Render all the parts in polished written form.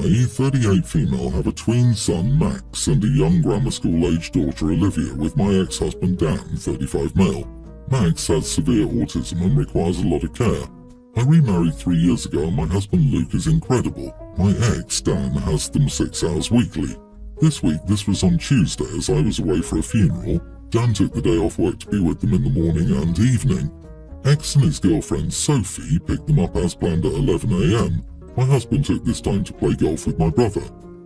I, 38 female, have a tween son, Max, and a young grammar school-aged daughter, Olivia, with my ex-husband, Dan, 35 male. Max has severe autism and requires a lot of care. I remarried 3 years ago and my husband, Luke, is incredible. My ex, Dan, has them 6 hours weekly. This week, this was on Tuesday, as I was away for a funeral. Dan took the day off work to be with them in the morning and evening. Ex and his girlfriend, Sophie, picked them up as planned at 11 a.m. My husband took this time to play golf with my brother.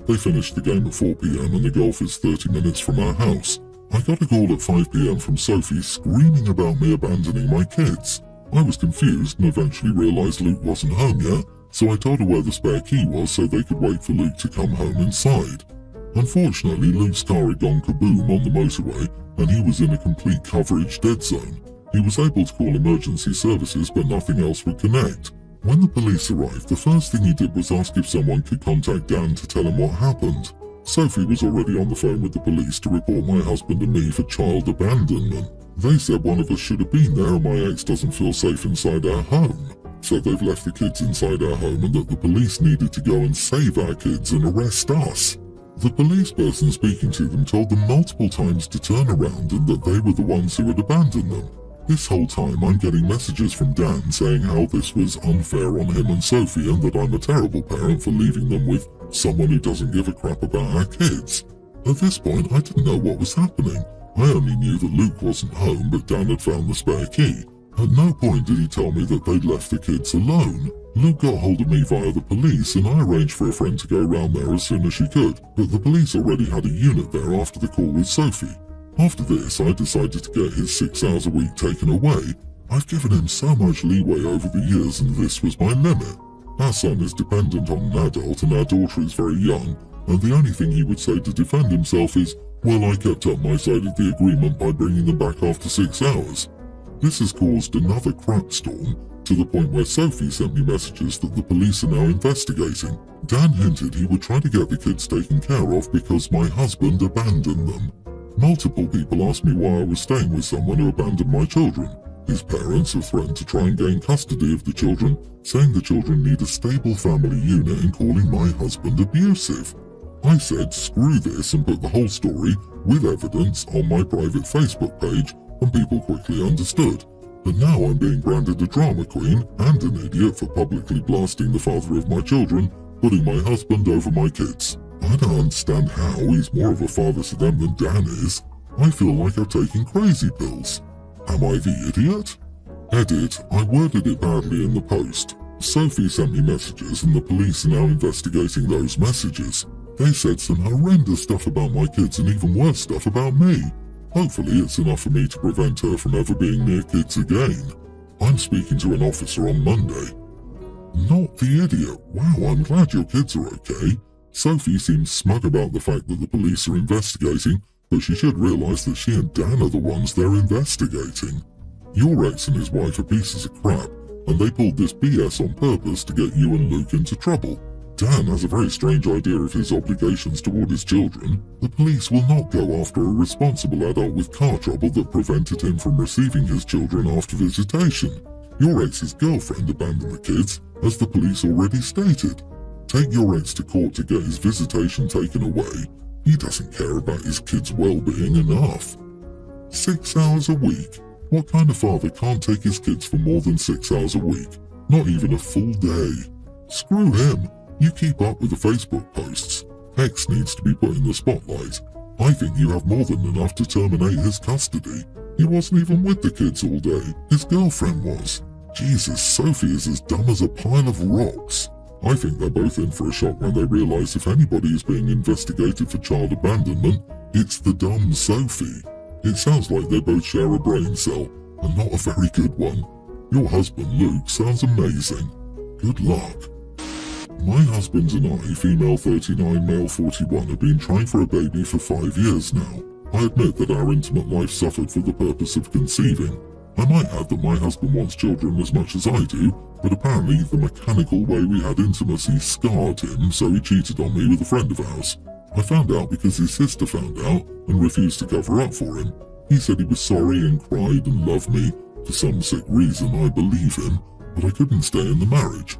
They finished the game at 4 p.m. and the golf is 30 minutes from our house. I got a call at 5 p.m. from Sophie screaming about me abandoning my kids. I was confused and eventually realized Luke wasn't home yet, so I told her where the spare key was so they could wait for Luke to come home inside. Unfortunately, Luke's car had gone kaboom on the motorway and he was in a complete coverage dead zone. He was able to call emergency services but nothing else would connect. When the police arrived, the first thing he did was ask if someone could contact Dan to tell him what happened. Sophie was already on the phone with the police to report my husband and me for child abandonment. They said one of us should have been there and my ex doesn't feel safe inside our home. So they've left the kids inside our home and that the police needed to go and save our kids and arrest us. The police person speaking to them told them multiple times to turn around and that they were the ones who had abandoned them. This whole time I'm getting messages from Dan saying how this was unfair on him and Sophie and that I'm a terrible parent for leaving them with someone who doesn't give a crap about our kids. At this point I didn't know what was happening. I only knew that Luke wasn't home but Dan had found the spare key. At no point did he tell me that they'd left the kids alone. Luke got hold of me via the police and I arranged for a friend to go around there as soon as she could, but the police already had a unit there after the call with Sophie. After this, I decided to get his 6 hours a week taken away. I've given him so much leeway over the years and this was my limit. Our son is dependent on an adult and our daughter is very young, and the only thing he would say to defend himself is, well, I kept up my side of the agreement by bringing them back after 6 hours. This has caused another crap storm, to the point where Sophie sent me messages that the police are now investigating. Dan hinted he would try to get the kids taken care of because my husband abandoned them. Multiple people asked me why I was staying with someone who abandoned my children. His parents have threatened to try and gain custody of the children, saying the children need a stable family unit and calling my husband abusive. I said screw this and put the whole story, with evidence, on my private Facebook page, and people quickly understood. But now I'm being branded a drama queen and an idiot for publicly blasting the father of my children, putting my husband over my kids. I don't understand how he's more of a father to them than Dan is. I feel like I've taken crazy pills. Am I the idiot? Edit, I worded it badly in the post. Sophie sent me messages and the police are now investigating those messages. They said some horrendous stuff about my kids and even worse stuff about me. Hopefully it's enough for me to prevent her from ever being near kids again. I'm speaking to an officer on Monday. Not the idiot. Wow, I'm glad your kids are okay. Sophie seems smug about the fact that the police are investigating, but she should realise that she and Dan are the ones they're investigating. Your ex and his wife are pieces of crap, and they pulled this BS on purpose to get you and Luke into trouble. Dan has a very strange idea of his obligations toward his children. The police will not go after a responsible adult with car trouble that prevented him from receiving his children after visitation. Your ex's girlfriend abandoned the kids, as the police already stated. Take your ex to court to get his visitation taken away. He doesn't care about his kids' well-being enough. 6 hours a week? What kind of father can't take his kids for more than 6 hours a week? Not even a full day. Screw him. You keep up with the Facebook posts. Ex needs to be put in the spotlight. I think you have more than enough to terminate his custody. He wasn't even with the kids all day. His girlfriend was. Jesus, Sophie is as dumb as a pile of rocks. I think they're both in for a shock when they realise if anybody is being investigated for child abandonment, it's the dumb Sophie. It sounds like they both share a brain cell, and not a very good one. Your husband, Luke, sounds amazing. Good luck. My husband and I, female 39, male 41, have been trying for a baby for 5 years now. I admit that our intimate life suffered for the purpose of conceiving. I might add that my husband wants children as much as I do, but apparently the mechanical way we had intimacy scarred him, so he cheated on me with a friend of ours. I found out because his sister found out and refused to cover up for him. He said he was sorry and cried and loved me. For some sick reason, I believe him, but I couldn't stay in the marriage.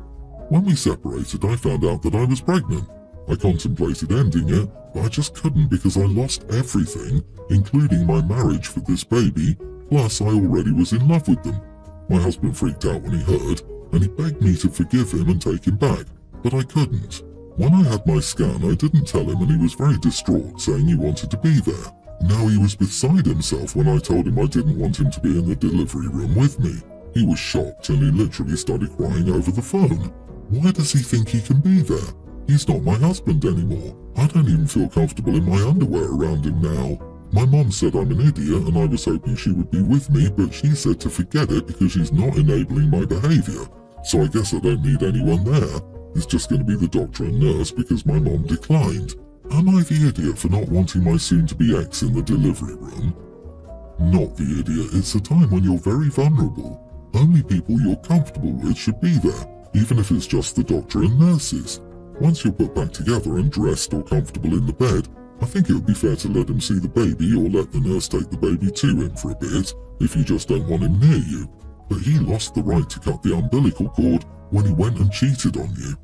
When we separated, I found out that I was pregnant. I contemplated ending it, but I just couldn't because I lost everything, including my marriage for this baby, plus I already was in love with them. My husband freaked out when he heard, and he begged me to forgive him and take him back, but I couldn't. When I had my scan, I didn't tell him and he was very distraught, saying he wanted to be there. Now he was beside himself when I told him I didn't want him to be in the delivery room with me. He was shocked and he literally started crying over the phone. Why does he think he can be there? He's not my husband anymore. I don't even feel comfortable in my underwear around him now. My mom said I'm an idiot and I was hoping she would be with me, but she said to forget it because she's not enabling my behavior. So I guess I don't need anyone there. It's just going to be the doctor and nurse because my mom declined. Am I the idiot for not wanting my soon-to-be ex in the delivery room? Not the idiot. It's a time when you're very vulnerable. Only people you're comfortable with should be there, even if it's just the doctor and nurses. Once you're put back together and dressed or comfortable in the bed, I think it would be fair to let him see the baby or let the nurse take the baby to him for a bit if you just don't want him near you. But he lost the right to cut the umbilical cord when he went and cheated on you.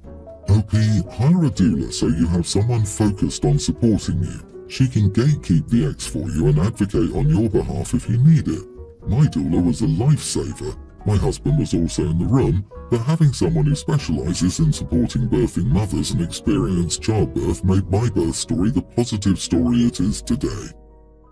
OP, hire a doula so you have someone focused on supporting you. She can gatekeep the ex for you and advocate on your behalf if you need it. My doula was a lifesaver. My husband was also in the room, but having someone who specializes in supporting birthing mothers and experienced childbirth made my birth story the positive story it is today.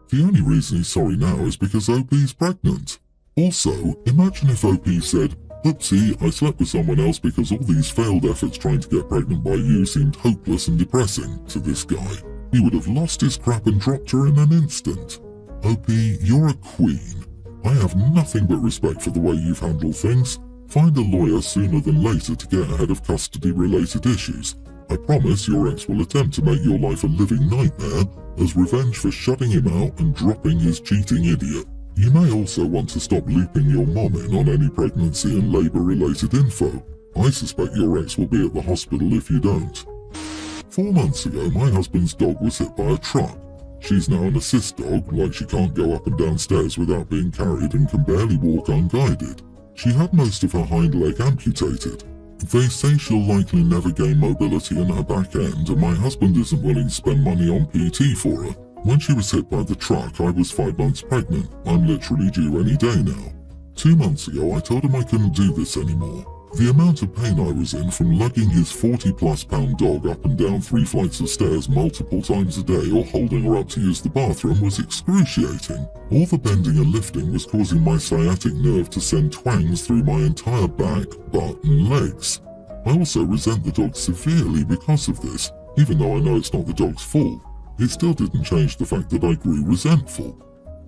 The only reason he's sorry now is because OP's pregnant. Also, imagine if OP said, "Oopsie, I slept with someone else because all these failed efforts trying to get pregnant by you seemed hopeless and depressing," to this guy. He would have lost his crap and dropped her in an instant. OP, you're a queen. I have nothing but respect for the way you've handled things. Find a lawyer sooner than later to get ahead of custody-related issues. I promise your ex will attempt to make your life a living nightmare as revenge for shutting him out and dropping his cheating idiot. You may also want to stop looping your mom in on any pregnancy and labour-related info. I suspect your ex will be at the hospital if you don't. 4 months ago, my husband's dog was hit by a truck. She's now an assist dog, like she can't go up and down stairs without being carried and can barely walk unguided. She had most of her hind leg amputated. They say she'll likely never gain mobility in her back end, and my husband isn't willing to spend money on PT for her. When she was hit by the truck, I was 5 months pregnant. I'm literally due any day now. 2 months ago, I told him I couldn't do this anymore. The amount of pain I was in from lugging his 40-plus pound dog up and down 3 flights of stairs multiple times a day or holding her up to use the bathroom was excruciating. All the bending and lifting was causing my sciatic nerve to send twangs through my entire back, butt and legs. I also resent the dog severely because of this, even though I know it's not the dog's fault. It still didn't change the fact that I grew resentful.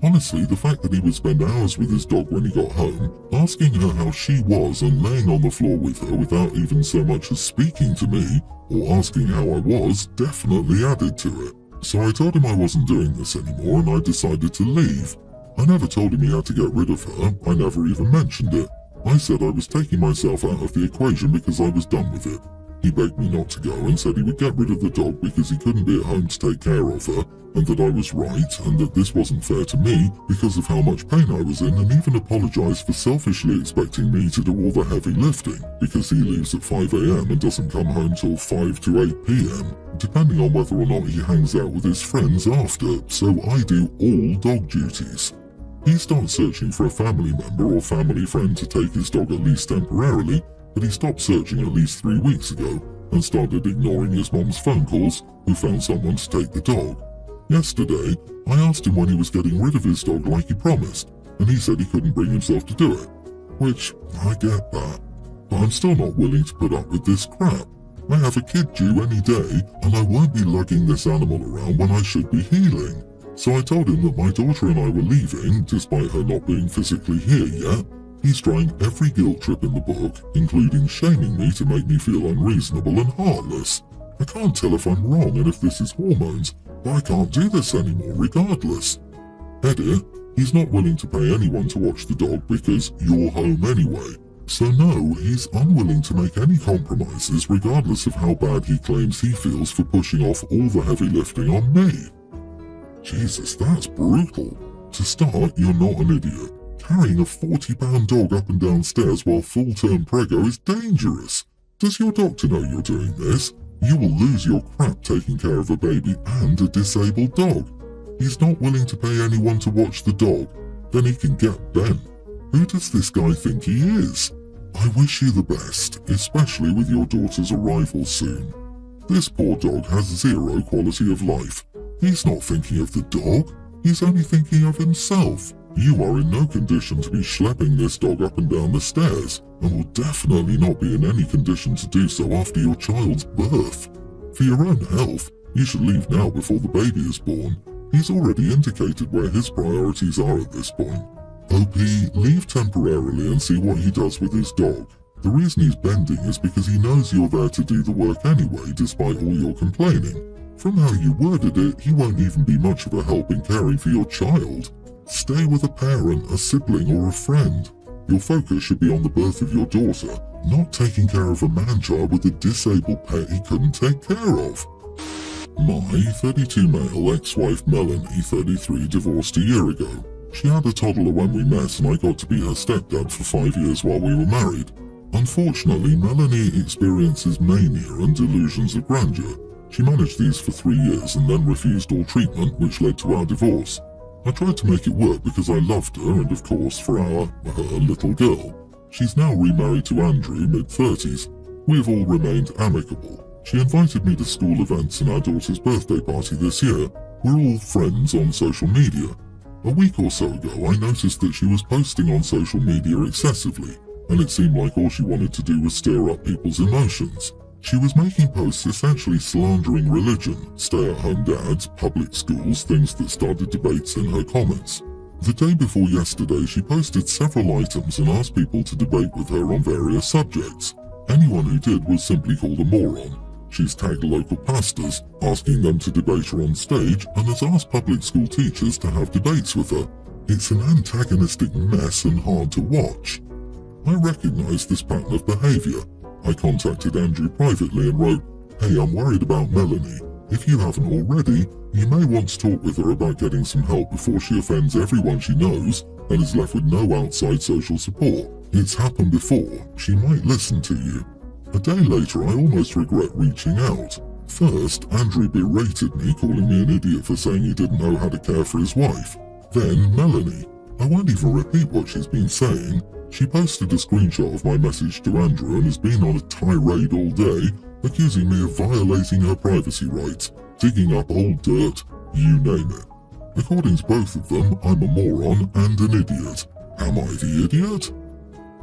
Honestly, the fact that he would spend hours with his dog when he got home, asking her how she was and laying on the floor with her without even so much as speaking to me, or asking how I was, definitely added to it. So I told him I wasn't doing this anymore and I decided to leave. I never told him he had to get rid of her, I never even mentioned it. I said I was taking myself out of the equation because I was done with it. He begged me not to go and said he would get rid of the dog because he couldn't be at home to take care of her, and that I was right and that this wasn't fair to me because of how much pain I was in, and even apologised for selfishly expecting me to do all the heavy lifting because he leaves at 5 AM and doesn't come home till 5 to 8 PM, depending on whether or not he hangs out with his friends after, so I do all dog duties. He starts searching for a family member or family friend to take his dog at least temporarily, but he stopped searching at least 3 weeks ago and started ignoring his mom's phone calls, who found someone to take the dog. Yesterday, I asked him when he was getting rid of his dog like he promised, and he said he couldn't bring himself to do it. Which, I get that, but I'm still not willing to put up with this crap. I have a kid due any day, and I won't be lugging this animal around when I should be healing. So I told him that my daughter and I were leaving, despite her not being physically here yet. He's trying every guilt trip in the book, including shaming me to make me feel unreasonable and heartless. I can't tell if I'm wrong and if this is hormones, but I can't do this anymore regardless. Edit, he's not willing to pay anyone to watch the dog because you're home anyway. So no, he's unwilling to make any compromises regardless of how bad he claims he feels for pushing off all the heavy lifting on me. Jesus, that's brutal. To start, you're not an idiot. Carrying a 40-pound dog up and down stairs while full-term preggo is dangerous. Does your doctor know you're doing this? You will lose your crap taking care of a baby and a disabled dog. He's not willing to pay anyone to watch the dog. Then he can get Ben. Who does this guy think he is? I wish you the best, especially with your daughter's arrival soon. This poor dog has zero quality of life. He's not thinking of the dog. He's only thinking of himself. You are in no condition to be schlepping this dog up and down the stairs, and will definitely not be in any condition to do so after your child's birth. For your own health, you should leave now before the baby is born. He's already indicated where his priorities are at this point. OP, leave temporarily and see what he does with his dog. The reason he's bending is because he knows you're there to do the work anyway, despite all your complaining. From how you worded it, he won't even be much of a help in caring for your child. Stay with a parent, a sibling, or a friend. Your focus should be on the birth of your daughter, not taking care of a man-child with a disabled pet he couldn't take care of. My 32 male ex-wife Melanie, 33, divorced a year ago. She had a toddler when we met and I got to be her stepdad for 5 years while we were married. Unfortunately, Melanie experiences mania and delusions of grandeur. She managed these for 3 years and then refused all treatment, which led to our divorce. I tried to make it work because I loved her and, of course, for her little girl. She's now remarried to Andrew, mid-30s. We have all remained amicable. She invited me to school events and our daughter's birthday party this year. We're all friends on social media. A week or so ago, I noticed that she was posting on social media excessively, and it seemed like all she wanted to do was stir up people's emotions. She was making posts essentially slandering religion, stay-at-home dads, public schools, things that started debates in her comments. The day before yesterday, she posted several items and asked people to debate with her on various subjects. Anyone who did was simply called a moron. She's tagged local pastors, asking them to debate her on stage, and has asked public school teachers to have debates with her. It's an antagonistic mess and hard to watch. I recognize this pattern of behavior. I contacted Andrew privately and wrote, "Hey, I'm worried about Melanie. If you haven't already, you may want to talk with her about getting some help before she offends everyone she knows and is left with no outside social support. It's happened before. She might listen to you." A day later, I almost regret reaching out. First, Andrew berated me, calling me an idiot for saying he didn't know how to care for his wife. Then Melanie. I won't even repeat what she's been saying. She posted a screenshot of my message to Andrew and has been on a tirade all day, accusing me of violating her privacy rights, digging up old dirt, you name it. According to both of them, I'm a moron and an idiot. Am I the idiot?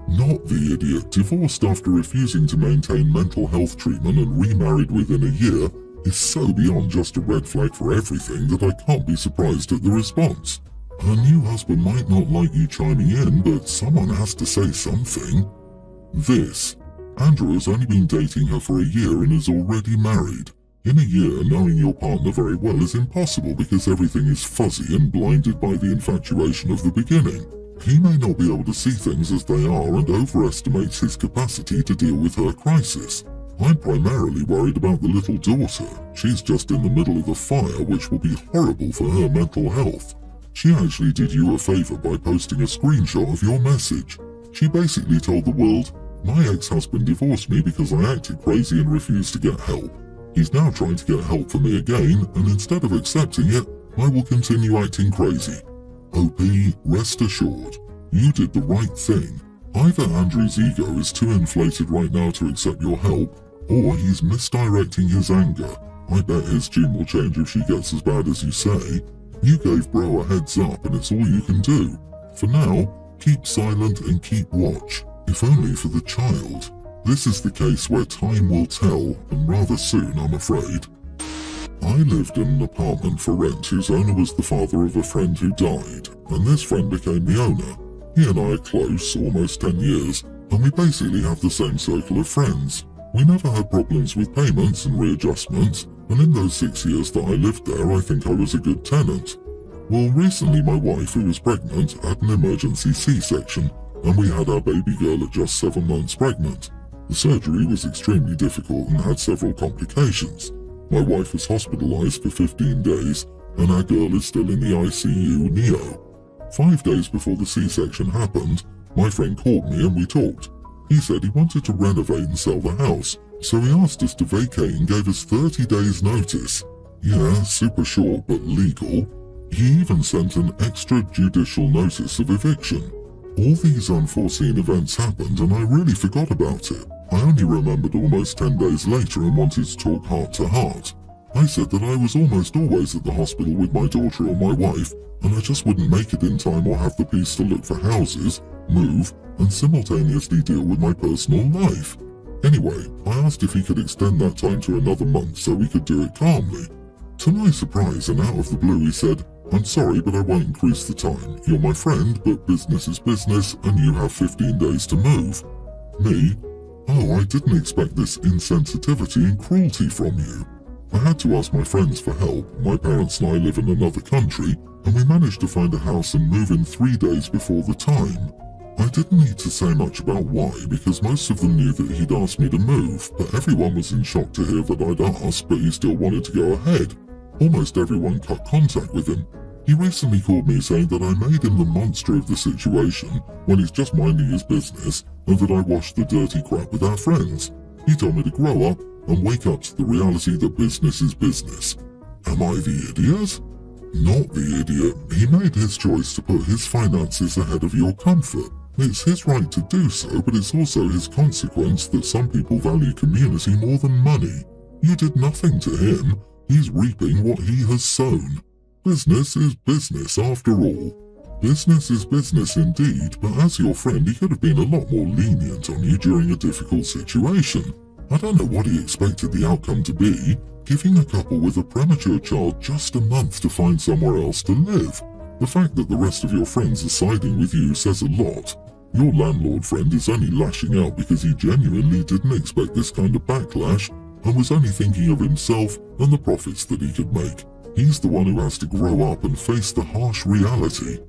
Not the idiot. Divorced after refusing to maintain mental health treatment and remarried within a year is so beyond just a red flag for everything that I can't be surprised at the response. Her new husband might not like you chiming in, but someone has to say something. This. Andrew has only been dating her for a year and is already married. In a year, knowing your partner very well is impossible because everything is fuzzy and blinded by the infatuation of the beginning. He may not be able to see things as they are and overestimates his capacity to deal with her crisis. I'm primarily worried about the little daughter. She's just in the middle of the fire, which will be horrible for her mental health. She actually did you a favor by posting a screenshot of your message. She basically told the world, "My ex-husband divorced me because I acted crazy and refused to get help. He's now trying to get help for me again, and instead of accepting it, I will continue acting crazy." OP, rest assured, you did the right thing. Either Andrew's ego is too inflated right now to accept your help, or he's misdirecting his anger. I bet his tune will change if she gets as bad as you say. You gave bro a heads up and it's all you can do. For now, keep silent and keep watch, if only for the child. This is the case where time will tell, and rather soon, I'm afraid. I lived in an apartment for rent whose owner was the father of a friend who died, and this friend became the owner. He and I are close, almost 10 years, and we basically have the same circle of friends. We never had problems with payments and readjustments, and in those 6 years that I lived there, I think I was a good tenant. Well, recently my wife, who was pregnant, had an emergency C-section, and we had our baby girl at just 7 months pregnant. The surgery was extremely difficult and had several complications. My wife was hospitalized for 15 days, and our girl is still in the ICU NEO. 5 days before the C-section happened, my friend called me and we talked. He said he wanted to renovate and sell the house, So he asked us to vacate and gave us 30 days notice. Yeah, super short but legal. He even sent an extrajudicial notice of eviction. All these unforeseen events happened and I really forgot about it. I only remembered almost 10 days later and wanted to talk heart to heart. I said that I was almost always at the hospital with my daughter or my wife, and I just wouldn't make it in time or have the peace to look for houses, move, and simultaneously deal with my personal life. Anyway, I asked if he could extend that time to another month so we could do it calmly. To my surprise and out of the blue he said, "I'm sorry, but I won't increase the time. You're my friend, but business is business and you have 15 days to move." Me? Oh, I didn't expect this insensitivity and cruelty from you. I had to ask my friends for help. My parents and I live in another country, and we managed to find a house and move in 3 days before the time. I didn't need to say much about why, because most of them knew that he'd asked me to move, but everyone was in shock to hear that I'd asked, but he still wanted to go ahead. Almost everyone cut contact with him. He recently called me saying that I made him the monster of the situation when he's just minding his business, and that I washed the dirty crap with our friends. He told me to grow up and wake up to the reality that business is business. Am I the idiot? Not the idiot. He made his choice to put his finances ahead of your comfort. It's his right to do so, but it's also his consequence that some people value community more than money. You did nothing to him. He's reaping what he has sown. Business is business after all. Business is business indeed, but as your friend he could have been a lot more lenient on you during a difficult situation. I don't know what he expected the outcome to be, giving a couple with a premature child just a month to find somewhere else to live. The fact that the rest of your friends are siding with you says a lot. Your landlord friend is only lashing out because he genuinely didn't expect this kind of backlash and was only thinking of himself and the profits that he could make. He's the one who has to grow up and face the harsh reality.